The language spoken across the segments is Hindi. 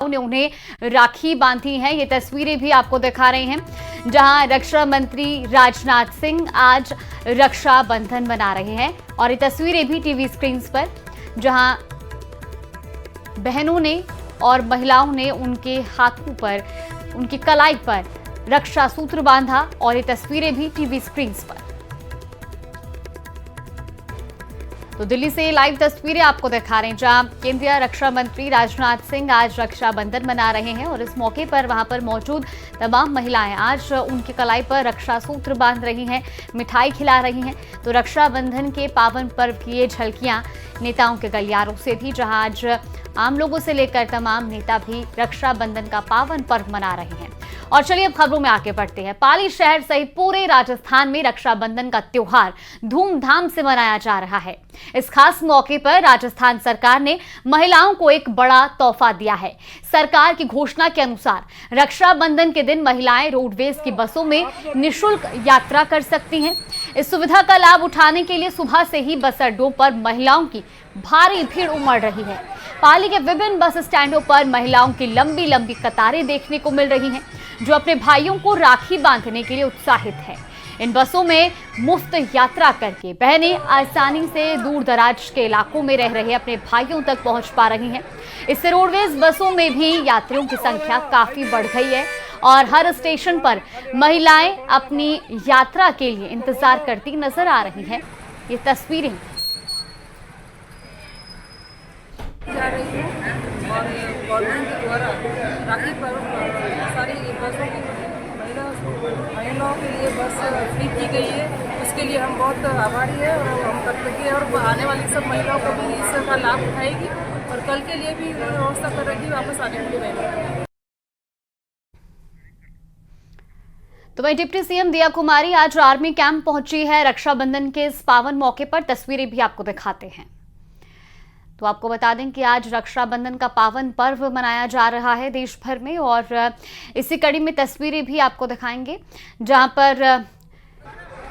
ने उन्हें राखी बांधी है। ये तस्वीरें भी आपको दिखा रहे हैं जहां रक्षा मंत्री राजनाथ सिंह आज रक्षा बंधन मना रहे हैं और ये तस्वीरें भी टीवी स्क्रीन पर जहां बहनों ने और महिलाओं ने उनके हाथों पर, उनकी कलाई पर रक्षा सूत्र बांधा और ये तस्वीरें भी टीवी स्क्रीन पर। तो दिल्ली से लाइव तस्वीरें आपको दिखा रहे हैं जहां केंद्रीय रक्षा मंत्री राजनाथ सिंह आज रक्षाबंधन मना रहे हैं और इस मौके पर वहां पर मौजूद तमाम महिलाएं आज उनकी कलाई पर रक्षा सूत्र बांध रही हैं, मिठाई खिला रही हैं। तो रक्षाबंधन के पावन पर्व की ये झलकियां नेताओं के गलियारों से थी, जहां आज आम लोगों से लेकर तमाम नेता भी रक्षाबंधन का पावन पर्व मना रहे हैं। और चलिए अब खबरों में आगे बढ़ते हैं। पाली शहर सहित पूरे राजस्थान में रक्षाबंधन का त्योहार धूमधाम से मनाया जा रहा है। इस खास मौके पर राजस्थान सरकार ने महिलाओं को एक बड़ा तोहफा दिया है। सरकार की घोषणा के अनुसार रक्षाबंधन के दिन महिलाएं रोडवेज की बसों में निःशुल्क यात्रा कर सकती हैं। इस सुविधा का लाभ उठाने के लिए सुबह से ही बस अड्डों पर महिलाओं की भारी भीड़ उमड़ रही है। पाली के विभिन्न बस स्टैंडों पर महिलाओं की लंबी लंबी कतारें देखने को मिल रही हैं, जो अपने भाइयों को राखी बांधने के लिए उत्साहित है। इन बसों में मुफ्त यात्रा करके बहनें आसानी से दूर दराज के इलाकों में रह रहे अपने भाइयों तक पहुंच पा रही हैं। इससे रोडवेज बसों में भी यात्रियों की संख्या काफी बढ़ गई है और हर स्टेशन पर महिलाएं अपनी यात्रा के लिए इंतजार करती नजर आ रही हैं। ये तस्वीरें जा रही है और गवर्नमेंट के द्वारा राखी पर्व सारी बसों की महिलाओं के लिए बस फ्री की गई है। उसके लिए हम बहुत आभारी हैं और हम कृतज्ञ हैं और आने वाली सब महिलाओं को भी इसका लाभ उठाएगी और कल के लिए भी व्यवस्था करेगी वापस आने के लिए। तो वहीं डिप्टी सीएम दिया कुमारी आज आर्मी कैंप पहुंची है। रक्षाबंधन के इस पावन मौके पर तस्वीरें भी आपको दिखाते हैं। तो आपको बता दें कि आज रक्षाबंधन का पावन पर्व मनाया जा रहा है देश भर में और इसी कड़ी में तस्वीरें भी आपको दिखाएंगे जहां पर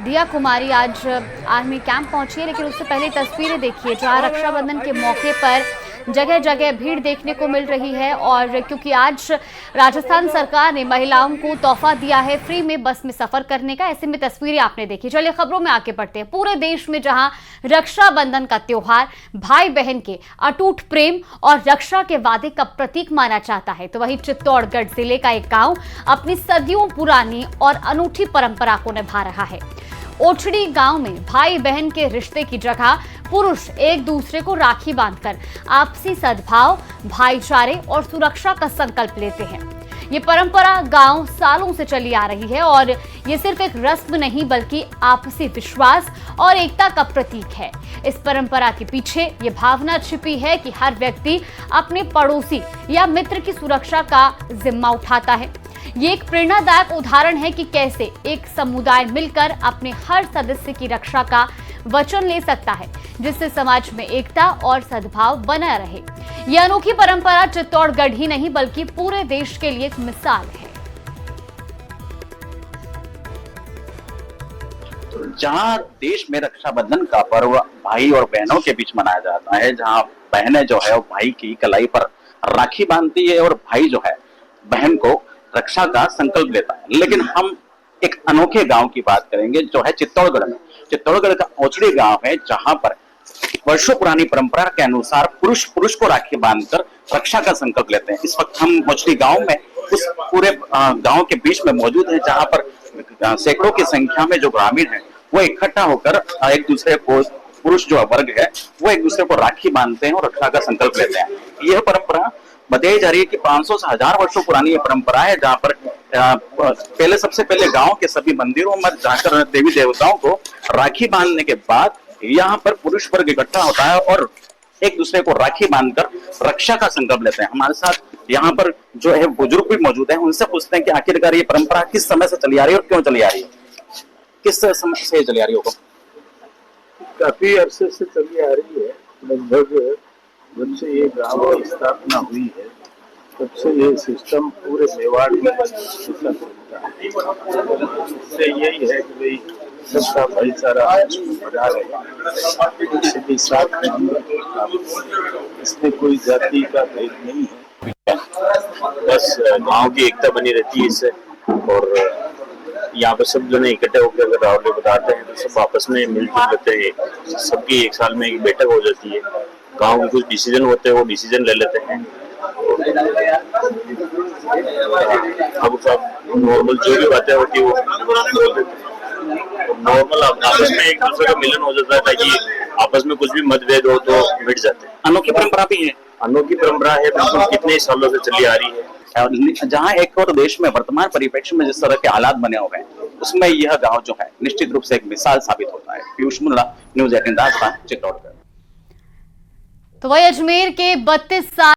दिया कुमारी आज आर्मी कैंप पहुंची है। लेकिन उससे पहले तस्वीरें देखिए जहां रक्षाबंधन के मौके पर जगह जगह भीड़ देखने को मिल रही है और क्योंकि आज राजस्थान सरकार ने महिलाओं को तोहफा दिया है फ्री में बस में सफर करने का, ऐसे में तस्वीरें आपने देखी। चलिए खबरों में आगे बढ़ते हैं। पूरे देश में जहां रक्षाबंधन का त्योहार भाई बहन के अटूट प्रेम और रक्षा के वादे का प्रतीक माना जाता है, तो वहीं चित्तौड़गढ़ जिले का एक गांव अपनी सदियों पुरानी और अनूठी परंपरा को निभा रहा है। ओछड़ी गांव में भाई बहन के रिश्ते की जगह पुरुष एक दूसरे को राखी बांधकर आपसी सद्भाव, भाईचारे और सुरक्षा का संकल्प लेते हैं। ये परंपरा गांव सालों से चली आ रही है और ये सिर्फ एक रस्म नहीं बल्कि आपसी विश्वास और एकता का प्रतीक है। इस परंपरा के पीछे ये भावना छिपी है कि हर व्यक्ति अपने पड़ोसी या मित्र की सुरक्षा का जिम्मा उठाता है। ये एक प्रेरणादायक उदाहरण है कि कैसे एक समुदाय मिलकर अपने हर सदस्य की रक्षा का वचन ले सकता है, जिससे समाज में एकता और सद्भाव बना रहे। यह अनोखी परंपरा चित्तौड़गढ़ ही नहीं बल्कि पूरे देश के लिए एक मिसाल है। जहां देश में रक्षाबंधन का पर्व भाई और बहनों के बीच मनाया जाता है, जहां बहनें जो है वो भाई की कलाई पर राखी बांधती है और भाई जो है बहन को रक्षा का संकल्प लेता है। लेकिन हम एक अनोखे गांव की बात करेंगे जो है चित्तौड़गढ़ में। चित्तौड़गढ़ का ओछड़ी गांव है जहां पर वर्षों पुरानी परंपरा के अनुसार पुरुष पुरुष को राखी बांधकर रक्षा का संकल्प लेते हैं। इस वक्त हम ओछड़ी गांव में उस पूरे गांव के बीच में मौजूद है जहां पर सैकड़ों की संख्या में जो ग्रामीण है वो इकट्ठा होकर एक दूसरे को, पुरुष जो वर्ग है वो एक दूसरे को राखी बांधते हैं और रक्षा का संकल्प लेते हैं। यह परंपरा बताई जा रही है कि 500 से 1000 वर्षों पुरानी ये परंपरा है, जहां पर सबसे पहले गांव के सभी मंदिरों में जाकर देवी देवताओं को राखी बांधने के बाद यहाँ पर पुरुष वर्ग इकट्ठा होता है और एक दूसरे को राखी बांधकर रक्षा का संकल्प लेते हैं। हमारे साथ यहाँ पर जो है बुजुर्ग भी मौजूद है, उनसे पूछते हैं कि आखिरकार ये परंपरा किस समय से चली आ रही है और क्यों चली आ रही है, किस समय से चली आ रही होगा? काफी अरसे से चली आ रही है। लगभग जब से ये गांव की स्थापना हुई है तब से ये सिस्टम पूरे मेवाड़ में चलता है। इससे यही है कि भाई सबका भाईचारा बढ़ा रहे, सभी साथ में, इसमें कोई जाति का भेद नहीं है। बस गांव की एकता बनी रहती है इससे। और यहाँ पे सब जने इकट्ठे होकर अगर राहुल जी बताते हैं तो सब आपस में मिलजुल लेते हैं। सबकी एक साल में एक बैठक हो जाती है, गांव के कुछ डिसीजन होते हैं वो डिसीजन ले लेते हैं। अब सब नॉर्मल जो भी बातें होती है वो बोल देते हैं। नॉर्मल आपस में एक दूसरे का मिलन हो जाता है ताकि आपस में कुछ भी मतभेद हो तो मिट जाते हैं। अनोखी परंपरा भी है, अनोखी परंपरा है, बिल्कुल कितने सालों से चली आ रही है। और जहाँ एक और देश में वर्तमान परिप्रेक्ष्य में जिस तरह के हालात बने हुए हैं उसमें यह गांव जो है निश्चित रूप से एक मिसाल साबित होता है। पीयूष मुंडा, न्यूज़ 18 राजस्थान, चित्तौड़गढ़। तो वही अजमेर के 32 साल